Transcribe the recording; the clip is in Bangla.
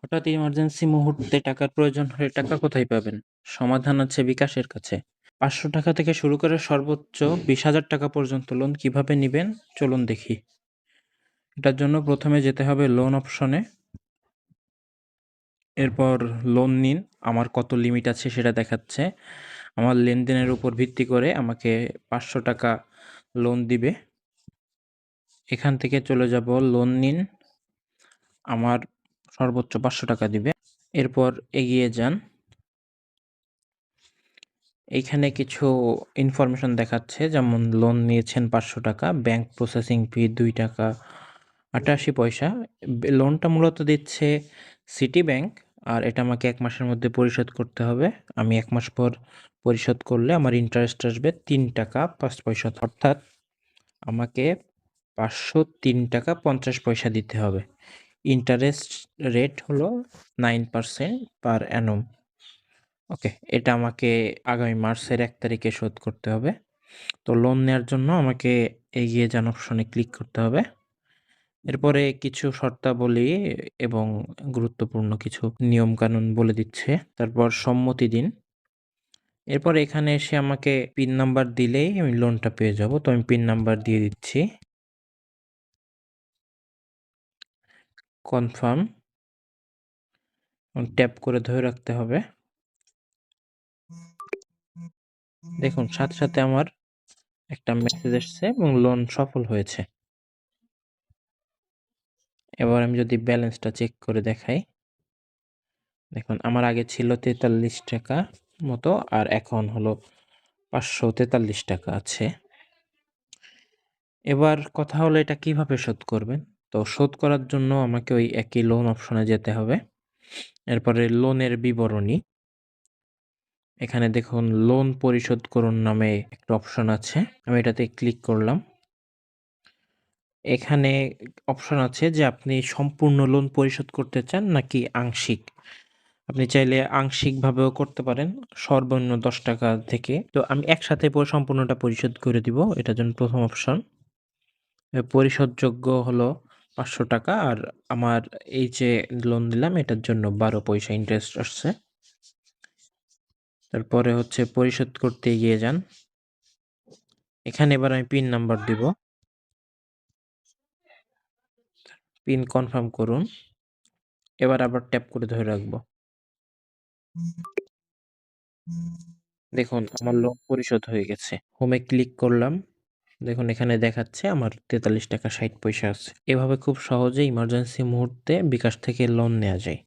হঠাৎ ইমার্জেন্সি মুহূর্তে টাকার প্রয়োজন হলে টাকা কোথায় পাবেন? সমাধান আছে বিকাশের কাছে। ৳৫০০ থেকে শুরু করে সর্বোচ্চ ৳২০,০০০ পর্যন্ত লোন কিভাবে নিবেন চলুন দেখি। এটার জন্য প্রথমে যেতে হবে লোন অপশনে। এরপর লোন নিন। আমার কত লিমিট আছে সেটা দেখাচ্ছে। আমার লেনদেনের উপর ভিত্তি করে আমাকে ৳৫০০ লোন দিবে। এখান থেকে চলে যাব লোন নিন। আমার সর্বোচ্চ ৳৫০০ দিবে। এরপর এগিয়ে যান। এইখানে কিছু ইনফরমেশন দেখাচ্ছে, যেমন লোন নিয়েছেন ৳৫০০, ব্যাংক প্রসেসিং ফি ৳২.৮৮। লোনটা মূলত দিচ্ছে সিটি ব্যাংক, আর এটা আমাকে ১ মাসের মধ্যে পরিশোধ করতে হবে। আমি ১ মাস পর পরিশোধ করলে আমার ইন্টারেস্ট আসবে ৳৩.৫, অর্থাৎ আমাকে ৳৫০৩.৫০ দিতে হবে। ইন্টারেস্ট রেট হলো 9% পার অ্যানুম। ওকে, এটা আমাকে আগামী মার্চের ১ তারিখে শোধ করতে হবে। তো লোন নেয়ার জন্য আমাকে এগিয়ে যান অপশনে ক্লিক করতে হবে। এরপরে কিছু শর্তাবলী এবং গুরুত্বপূর্ণ কিছু নিয়মকানুন বলে দিচ্ছে। তারপর সম্মতি দিন। এরপর এখানে এসে আমাকে পিন নাম্বার দিলেই আমি লোনটা পেয়ে যাব। তো আমি পিন নাম্বার দিয়ে দিচ্ছি। কনফার্ম ট্যাপ করে ধরে রাখতে হবে। দেখুন সাথে, সাথে আমার একটা মেসেজ এসছে এবং লোন সফল হয়েছে। এবার আমি যদি ব্যালেন্সটা চেক করে দেখাই, দেখুন আমার আগে ছিল ৳৪৩ মতো, আর এখন হলো ৳৫৪৩ আছে। এবার কথা হলো এটা কিভাবে শোধ করবেন? তো শোধ করার জন্য আমাকে ওই একই লোন অপশনে যেতে হবে। এরপরে লোনের বিবরণী। এখানে দেখুন লোন পরিশোধ করুন নামে একটা অপশন আছে। আমি এটাতে ক্লিক করলাম। এখানে অপশন আছে যে আপনি সম্পূর্ণ লোন পরিশোধ করতে চান নাকি আংশিক। আপনি চাইলে আংশিকভাবেও করতে পারেন, সর্বনিম্ন ৳১০ থেকে। তো আমি একসাথে সম্পূর্ণটা পরিশোধ করে দিব। এটার জন্য ১ম অপশন। পরিশোধযোগ্য হলো ৳৫০০, আর আমার এই যে লোন দিলাম এটার জন্য ১২ পয়সা ইন্টারেস্ট আসছে। তারপরে হচ্ছে পরিশোধ করতে এগিয়ে যান। এখানে এবার আমি পিন নাম্বার দিব। পিন কনফার্ম করুন। এবার আবার ট্যাপ করে ধরে রাখবো। দেখুন আমার লোন পরিশোধ হয়ে গেছে। হোমে ক্লিক করলাম। দেখুন এখানে দেখাচ্ছে আমার ৳৪৩.৬০ আছে। এভাবে খুব সহজেই ইমার্জেন্সি মুহূর্তে বিকাশ থেকে লোন নেয়া যায়।